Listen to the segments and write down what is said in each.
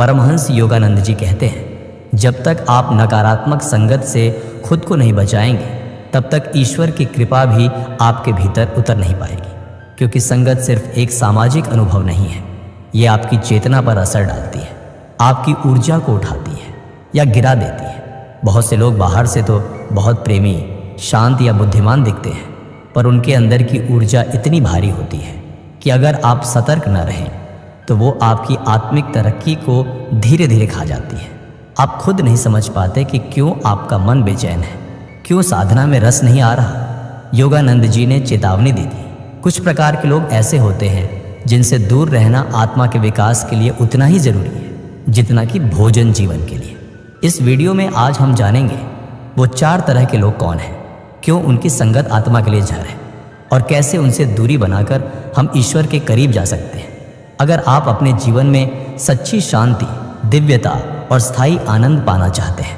परमहंस योगानंद जी कहते हैं, जब तक आप नकारात्मक संगत से खुद को नहीं बचाएंगे तब तक ईश्वर की कृपा भी आपके भीतर उतर नहीं पाएगी, क्योंकि संगत सिर्फ एक सामाजिक अनुभव नहीं है, ये आपकी चेतना पर असर डालती है, आपकी ऊर्जा को उठाती है या गिरा देती है। बहुत से लोग बाहर से तो बहुत प्रेमी, शांत या बुद्धिमान दिखते हैं, पर उनके अंदर की ऊर्जा इतनी भारी होती है कि अगर आप सतर्क न रहें तो वो आपकी आत्मिक तरक्की को धीरे धीरे खा जाती है। आप खुद नहीं समझ पाते कि क्यों आपका मन बेचैन है, क्यों साधना में रस नहीं आ रहा। योगानंद जी ने चेतावनी दी थी, कुछ प्रकार के लोग ऐसे होते हैं जिनसे दूर रहना आत्मा के विकास के लिए उतना ही जरूरी है जितना कि भोजन जीवन के लिए। इस वीडियो में आज हम जानेंगे वो 4 तरह के लोग कौन हैं, क्यों उनकी संगत आत्मा के लिए जहर है और कैसे उनसे दूरी बनाकर हम ईश्वर के करीब जा सकते हैं। अगर आप अपने जीवन में सच्ची शांति, दिव्यता और स्थायी आनंद पाना चाहते हैं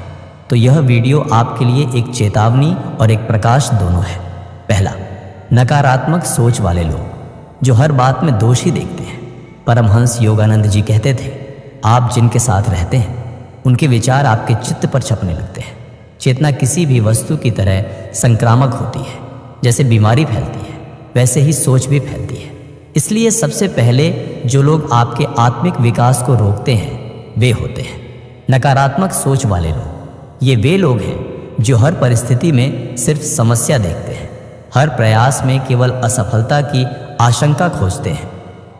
तो यह वीडियो आपके लिए एक चेतावनी और एक प्रकाश दोनों है। पहला, नकारात्मक सोच वाले लोग जो हर बात में दोष ही देखते हैं। परमहंस योगानंद जी कहते थे, आप जिनके साथ रहते हैं उनके विचार आपके चित्त पर छपने लगते हैं। चेतना किसी भी वस्तु की तरह संक्रामक होती है, जैसे बीमारी फैलती है वैसे ही सोच भी फैलती है। इसलिए सबसे पहले जो लोग आपके आत्मिक विकास को रोकते हैं वे होते हैं नकारात्मक सोच वाले लोग। ये वे लोग हैं जो हर परिस्थिति में सिर्फ समस्या देखते हैं, हर प्रयास में केवल असफलता की आशंका खोजते हैं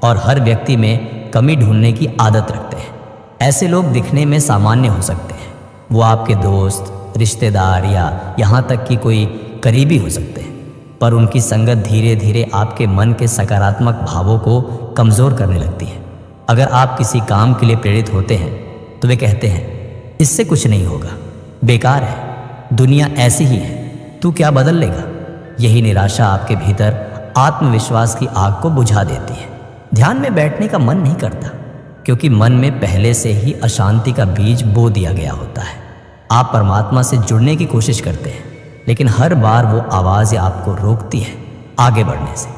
और हर व्यक्ति में कमी ढूंढने की आदत रखते हैं। ऐसे लोग दिखने में सामान्य हो सकते हैं, वो आपके दोस्त, रिश्तेदार या यहाँ तक कि कोई करीबी हो सकते हैं, पर उनकी संगत धीरे धीरे आपके मन के सकारात्मक भावों को कमज़ोर करने लगती है। अगर आप किसी काम के लिए प्रेरित होते हैं तो वे कहते हैं, इससे कुछ नहीं होगा, बेकार है, दुनिया ऐसी ही है, तू क्या बदल लेगा। यही निराशा आपके भीतर आत्मविश्वास की आग को बुझा देती है। ध्यान में बैठने का मन नहीं करता, क्योंकि मन में पहले से ही अशांति का बीज बो दिया गया होता है। आप परमात्मा से जुड़ने की कोशिश करते हैं, लेकिन हर बार वो आवाज़ आपको रोकती है आगे बढ़ने से।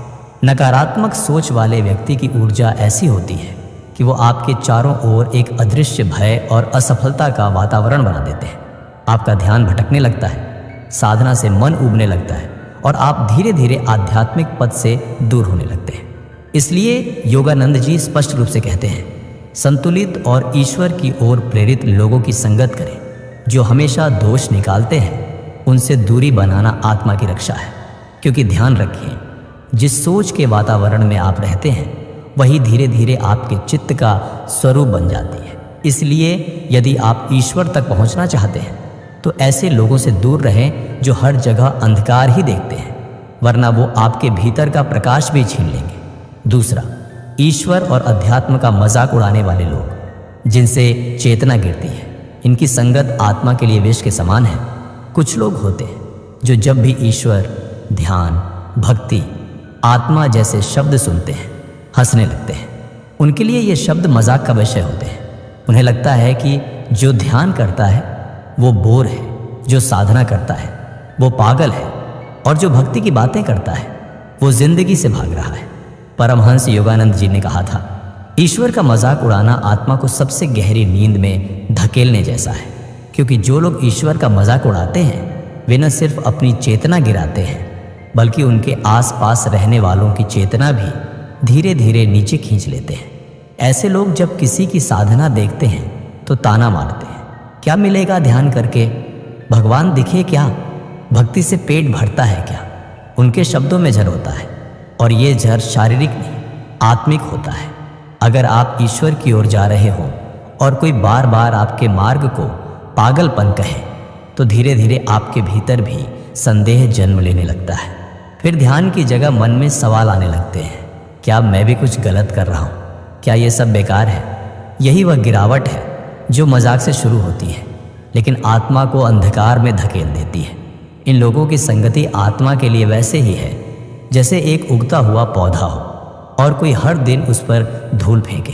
नकारात्मक सोच वाले व्यक्ति की ऊर्जा ऐसी होती है कि वो आपके चारों ओर एक अदृश्य भय और असफलता का वातावरण बना देते हैं। आपका ध्यान भटकने लगता है, साधना से मन उबने लगता है और आप धीरे धीरे आध्यात्मिक पथ से दूर होने लगते हैं। इसलिए योगानंद जी स्पष्ट रूप से कहते हैं, संतुलित और ईश्वर की ओर प्रेरित लोगों की संगत करें। जो हमेशा दोष निकालते हैं उनसे दूरी बनाना आत्मा की रक्षा है, क्योंकि ध्यान रखिए, जिस सोच के वातावरण में आप रहते हैं वही धीरे धीरे आपके चित्त का स्वरूप बन जाती है। इसलिए यदि आप ईश्वर तक पहुंचना चाहते हैं तो ऐसे लोगों से दूर रहें जो हर जगह अंधकार ही देखते हैं, वरना वो आपके भीतर का प्रकाश भी छीन लेंगे। दूसरा, ईश्वर और अध्यात्म का मजाक उड़ाने वाले लोग जिनसे चेतना गिरती है, इनकी संगत आत्मा के लिए विष के समान है। कुछ लोग होते हैं जो जब भी ईश्वर, ध्यान, भक्ति, आत्मा जैसे शब्द सुनते हैं हंसने लगते हैं। उनके लिए ये शब्द मजाक का विषय होते हैं। उन्हें लगता है कि जो ध्यान करता है वो बोर है, जो साधना करता है वो पागल है और जो भक्ति की बातें करता है वो जिंदगी से भाग रहा है। परमहंस योगानंद जी ने कहा था, ईश्वर का मजाक उड़ाना आत्मा को सबसे गहरी नींद में धकेलने जैसा है, क्योंकि जो लोग ईश्वर का मजाक उड़ाते हैं वे न सिर्फ अपनी चेतना गिराते हैं बल्कि उनके आसपास रहने वालों की चेतना भी धीरे धीरे नीचे खींच लेते हैं। ऐसे लोग जब किसी की साधना देखते हैं तो ताना मारते हैं, क्या मिलेगा ध्यान करके, भगवान दिखे क्या, भक्ति से पेट भरता है क्या। उनके शब्दों में जहर होता है और ये जहर शारीरिक नहीं आत्मिक होता है। अगर आप ईश्वर की ओर जा रहे हो और कोई बार बार आपके मार्ग को पागलपन कहे तो धीरे धीरे आपके भीतर भी संदेह जन्म लेने लगता है। फिर ध्यान की जगह मन में सवाल आने लगते हैं, क्या मैं भी कुछ गलत कर रहा हूँ, क्या ये सब बेकार है। यही वह गिरावट है जो मजाक से शुरू होती है लेकिन आत्मा को अंधकार में धकेल देती है। इन लोगों की संगति आत्मा के लिए वैसे ही है जैसे एक उगता हुआ पौधा हो और कोई हर दिन उस पर धूल फेंके।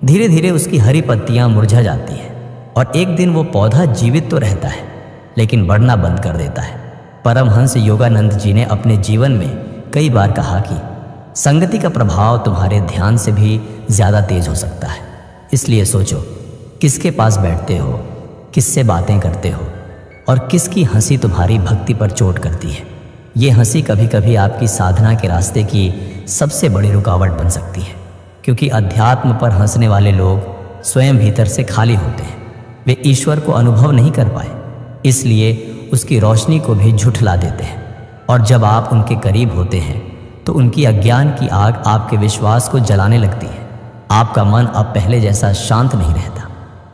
धीरे धीरे उसकी हरी पत्तियां मुरझा जाती हैं और एक दिन वो पौधा जीवित तो रहता है लेकिन बढ़ना बंद कर देता है। परमहंस योगानंद जी ने अपने जीवन में कई बार कहा कि संगति का प्रभाव तुम्हारे ध्यान से भी ज़्यादा तेज हो सकता है। इसलिए सोचो, किसके पास बैठते हो, किससे बातें करते हो और किसकी हंसी तुम्हारी भक्ति पर चोट करती है। ये हंसी कभी कभी आपकी साधना के रास्ते की सबसे बड़ी रुकावट बन सकती है, क्योंकि अध्यात्म पर हंसने वाले लोग स्वयं भीतर से खाली होते हैं। वे ईश्वर को अनुभव नहीं कर पाए, इसलिए उसकी रोशनी को भी झुठला देते हैं। और जब आप उनके करीब होते हैं तो उनकी अज्ञान की आग आपके विश्वास को जलाने लगती है। आपका मन अब पहले जैसा शांत नहीं रहता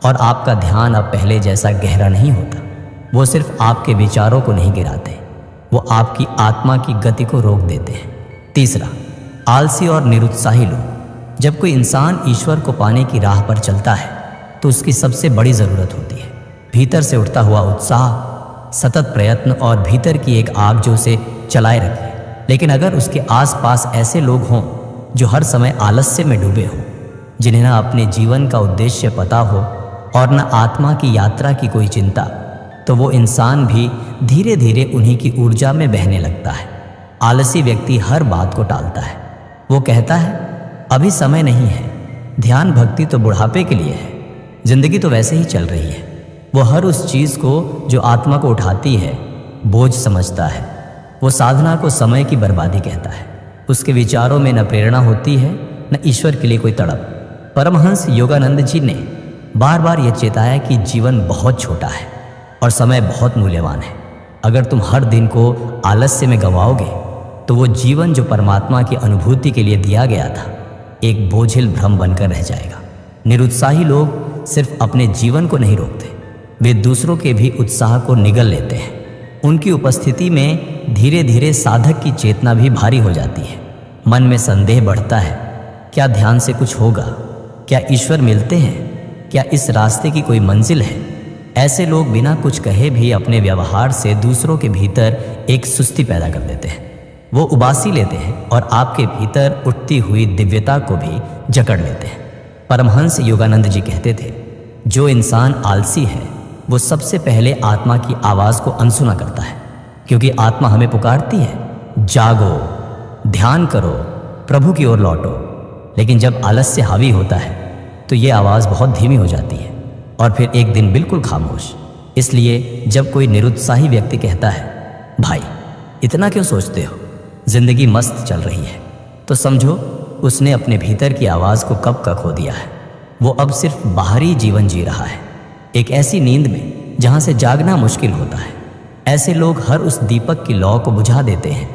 और आपका ध्यान अब पहले जैसा गहरा नहीं होता। वो सिर्फ आपके विचारों को नहीं गिराते, वो आपकी आत्मा की गति को रोक देते हैं। तीसरा, आलसी और निरुत्साही लोग। जब कोई इंसान ईश्वर को पाने की राह पर चलता है तो उसकी सबसे बड़ी ज़रूरत होती है भीतर से उठता हुआ उत्साह, सतत प्रयत्न और भीतर की एक आग जो उसे चलाए रखे। लेकिन अगर उसके आसपास ऐसे लोग हों जो हर समय आलस्य में डूबे हों, जिन्हें न अपने जीवन का उद्देश्य पता हो और न आत्मा की यात्रा की कोई चिंता, तो वो इंसान भी धीरे धीरे उन्हीं की ऊर्जा में बहने लगता है। आलसी व्यक्ति हर बात को टालता है। वो कहता है अभी समय नहीं है, ध्यान भक्ति तो बुढ़ापे के लिए है, जिंदगी तो वैसे ही चल रही है। वो हर उस चीज़ को जो आत्मा को उठाती है बोझ समझता है। वो साधना को समय की बर्बादी कहता है। उसके विचारों में न प्रेरणा होती है न ईश्वर के लिए कोई तड़प। परमहंस योगानंद जी ने बार बार ये चेताया कि जीवन बहुत छोटा है और समय बहुत मूल्यवान है। अगर तुम हर दिन को आलस्य में गंवाओगे तो वो जीवन जो परमात्मा की अनुभूति के लिए दिया गया था एक बोझिल भ्रम बनकर रह जाएगा। निरुत्साही लोग सिर्फ अपने जीवन को नहीं रोकते, वे दूसरों के भी उत्साह को निगल लेते हैं। उनकी उपस्थिति में धीरे धीरे साधक की चेतना भी भारी हो जाती है। मन में संदेह बढ़ता है, क्या ध्यान से कुछ होगा? क्या ईश्वर मिलते हैं? क्या इस रास्ते की कोई मंजिल है? ऐसे लोग बिना कुछ कहे भी अपने व्यवहार से दूसरों के भीतर एक सुस्ती पैदा कर देते हैं। वो उबासी लेते हैं और आपके भीतर उठती हुई दिव्यता को भी जकड़ लेते हैं। परमहंस योगानंद जी कहते थे, जो इंसान आलसी है वो सबसे पहले आत्मा की आवाज़ को अनसुना करता है, क्योंकि आत्मा हमें पुकारती है, जागो, ध्यान करो, प्रभु की ओर लौटो। लेकिन जब आलस्य हावी होता है तो ये आवाज़ बहुत धीमी हो जाती है और फिर एक दिन बिल्कुल खामोश। इसलिए जब कोई निरुत्साही व्यक्ति कहता है, भाई इतना क्यों सोचते हो, जिंदगी मस्त चल रही है, तो समझो उसने अपने भीतर की आवाज़ को कब का खो दिया है। वो अब सिर्फ बाहरी जीवन जी रहा है, एक ऐसी नींद में जहाँ से जागना मुश्किल होता है। ऐसे लोग हर उस दीपक की लौ को बुझा देते हैं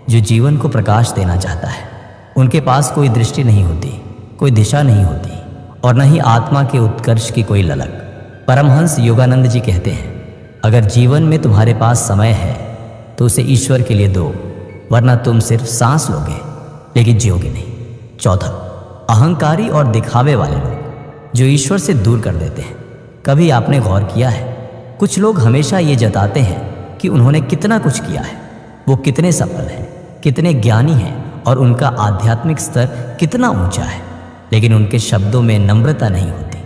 जो जीवन को प्रकाश देना चाहता है। उनके पास कोई दृष्टि नहीं होती, कोई दिशा नहीं होती और न ही आत्मा के उत्कर्ष की कोई ललक। परमहंस योगानंद जी कहते हैं, अगर जीवन में तुम्हारे पास समय है तो उसे ईश्वर के लिए दो, वरना तुम सिर्फ सांस लोगे लेकिन जियोगे नहीं। चौथा, अहंकारी और दिखावे वाले लोग जो ईश्वर से दूर कर देते हैं। कभी आपने गौर किया है, कुछ लोग हमेशा ये जताते हैं कि उन्होंने कितना कुछ किया है, वो कितने सफल हैं, कितने ज्ञानी हैं और उनका आध्यात्मिक स्तर कितना ऊंचा है, लेकिन उनके शब्दों में नम्रता नहीं होती,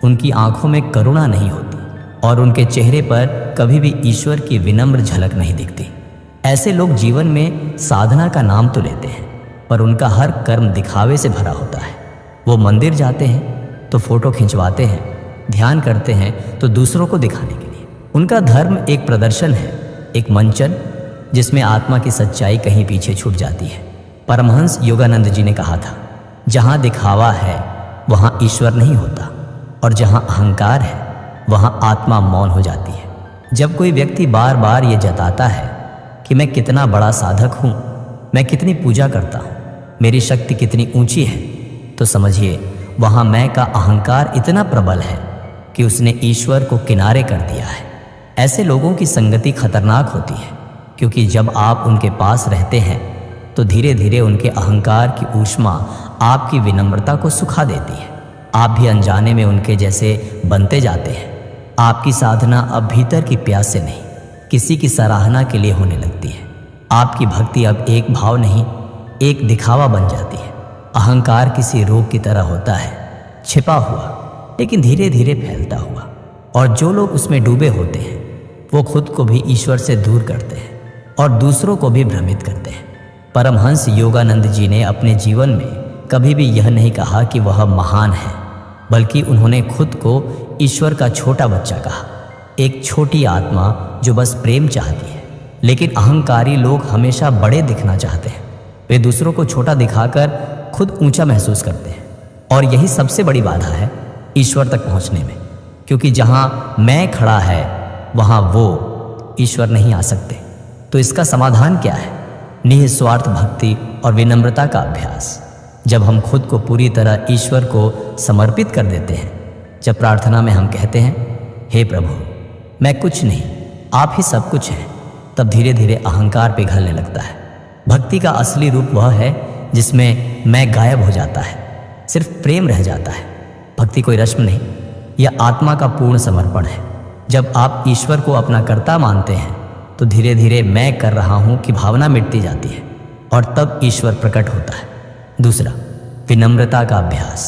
उनकी आंखों में करुणा नहीं होती और उनके चेहरे पर कभी भी ईश्वर की विनम्र झलक नहीं दिखती। ऐसे लोग जीवन में साधना का नाम तो लेते हैं, पर उनका हर कर्म दिखावे से भरा होता है। वो मंदिर जाते हैं तो फोटो खिंचवाते हैं, ध्यान करते हैं तो दूसरों को दिखाने के लिए। उनका धर्म एक प्रदर्शन है, एक मंचन, जिसमें आत्मा की सच्चाई कहीं पीछे छूट जाती है। परमहंस योगानंद जी ने कहा था, जहाँ दिखावा है वहाँ ईश्वर नहीं होता और जहाँ अहंकार है वहाँ आत्मा मौन हो जाती है। जब कोई व्यक्ति बार बार ये जताता है कि मैं कितना बड़ा साधक हूँ, मैं कितनी पूजा करता हूँ, मेरी शक्ति कितनी ऊंची है, तो समझिए वहाँ मैं का अहंकार इतना प्रबल है कि उसने ईश्वर को किनारे कर दिया है। ऐसे लोगों की संगति खतरनाक होती है, क्योंकि जब आप उनके पास रहते हैं तो धीरे धीरे उनके अहंकार की ऊष्मा आपकी विनम्रता को सुखा देती है। आप भी अनजाने में उनके जैसे बनते जाते हैं। आपकी साधना अब भीतर की प्यास से नहीं, किसी की सराहना के लिए होने लगती है। आपकी भक्ति अब एक भाव नहीं, एक दिखावा बन जाती है। अहंकार किसी रोग की तरह होता है, छिपा हुआ लेकिन धीरे धीरे फैलता हुआ, और जो लोग उसमें डूबे होते हैं वो खुद को भी ईश्वर से दूर करते हैं और दूसरों को भी भ्रमित करते हैं। परमहंस योगानंद जी ने अपने जीवन में कभी भी यह नहीं कहा कि वह महान है, बल्कि उन्होंने खुद को ईश्वर का छोटा बच्चा कहा, एक छोटी आत्मा जो बस प्रेम चाहती है। लेकिन अहंकारी लोग हमेशा बड़े दिखना चाहते हैं। वे दूसरों को छोटा दिखाकर खुद ऊंचा महसूस करते हैं, और यही सबसे बड़ी बाधा है ईश्वर तक पहुंचने में, क्योंकि जहां मैं खड़ा है वहां वो ईश्वर नहीं आ सकते। तो इसका समाधान क्या है? निस्वार्थ भक्ति और विनम्रता का अभ्यास। जब हम खुद को पूरी तरह ईश्वर को समर्पित कर देते हैं, जब प्रार्थना में हम कहते हैं, हे प्रभु मैं कुछ नहीं, आप ही सब कुछ हैं, तब धीरे धीरे अहंकार पिघलने लगता है। भक्ति का असली रूप वह है जिसमें मैं गायब हो जाता है, सिर्फ प्रेम रह जाता है। भक्ति कोई रस्म नहीं, यह आत्मा का पूर्ण समर्पण है। जब आप ईश्वर को अपना कर्ता मानते हैं तो धीरे धीरे मैं कर रहा हूं की भावना मिटती जाती है, और तब ईश्वर प्रकट होता है। दूसरा, विनम्रता का अभ्यास।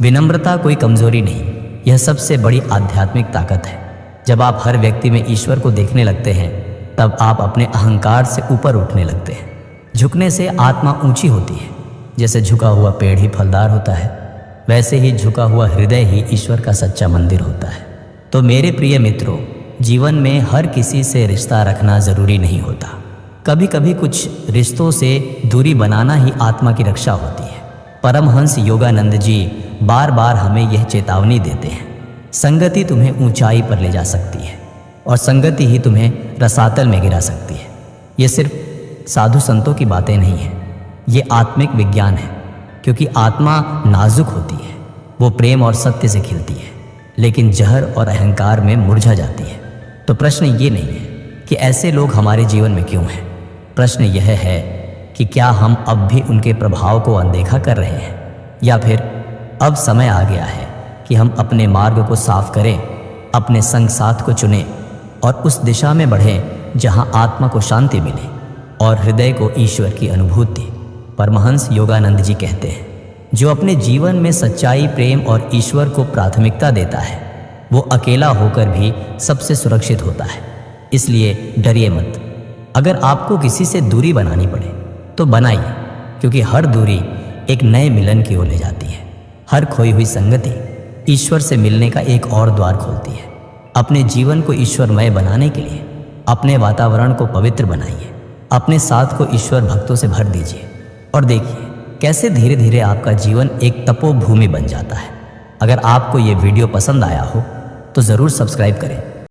विनम्रता कोई कमजोरी नहीं, यह सबसे बड़ी आध्यात्मिक ताकत है। जब आप हर व्यक्ति में ईश्वर को देखने लगते हैं, तब आप अपने अहंकार से ऊपर उठने लगते हैं। झुकने से आत्मा ऊंची होती है। जैसे झुका हुआ पेड़ ही फलदार होता है, वैसे ही झुका हुआ हृदय ही ईश्वर का सच्चा मंदिर होता है। तो मेरे प्रिय मित्रों, जीवन में हर किसी से रिश्ता रखना जरूरी नहीं होता। कभी कभी कुछ रिश्तों से दूरी बनाना ही आत्मा की रक्षा होती है। परमहंस योगानंद जी बार बार हमें यह चेतावनी देते हैं, संगति तुम्हें ऊंचाई पर ले जा सकती है और संगति ही तुम्हें रसातल में गिरा सकती है। ये सिर्फ साधु संतों की बातें नहीं हैं, ये आत्मिक विज्ञान है। क्योंकि आत्मा नाजुक होती है, वो प्रेम और सत्य से खिलती है, लेकिन जहर और अहंकार में मुरझा जाती है। तो प्रश्न ये नहीं है कि ऐसे लोग हमारे जीवन में क्यों हैं। प्रश्न यह है कि क्या हम अब भी उनके प्रभाव को अनदेखा कर रहे हैं, या फिर अब समय आ गया है कि हम अपने मार्ग को साफ करें, अपने संग साथ को चुनें और उस दिशा में बढ़ें जहां आत्मा को शांति मिले और हृदय को ईश्वर की अनुभूति। परमहंस योगानंद जी कहते हैं, जो अपने जीवन में सच्चाई, प्रेम और ईश्वर को प्राथमिकता देता है, वो अकेला होकर भी सबसे सुरक्षित होता है। इसलिए डरिए मत। अगर आपको किसी से दूरी बनानी पड़े तो बनाइए, क्योंकि हर दूरी एक नए मिलन की ओर ले जाती है। हर खोई हुई संगति ईश्वर से मिलने का एक और द्वार खोलती है। अपने जीवन को ईश्वरमय बनाने के लिए अपने वातावरण को पवित्र बनाइए, अपने साथ को ईश्वर भक्तों से भर दीजिए, और देखिए कैसे धीरे धीरे आपका जीवन एक तपोभूमि बन जाता है। अगर आपको ये वीडियो पसंद आया हो तो ज़रूर सब्सक्राइब करें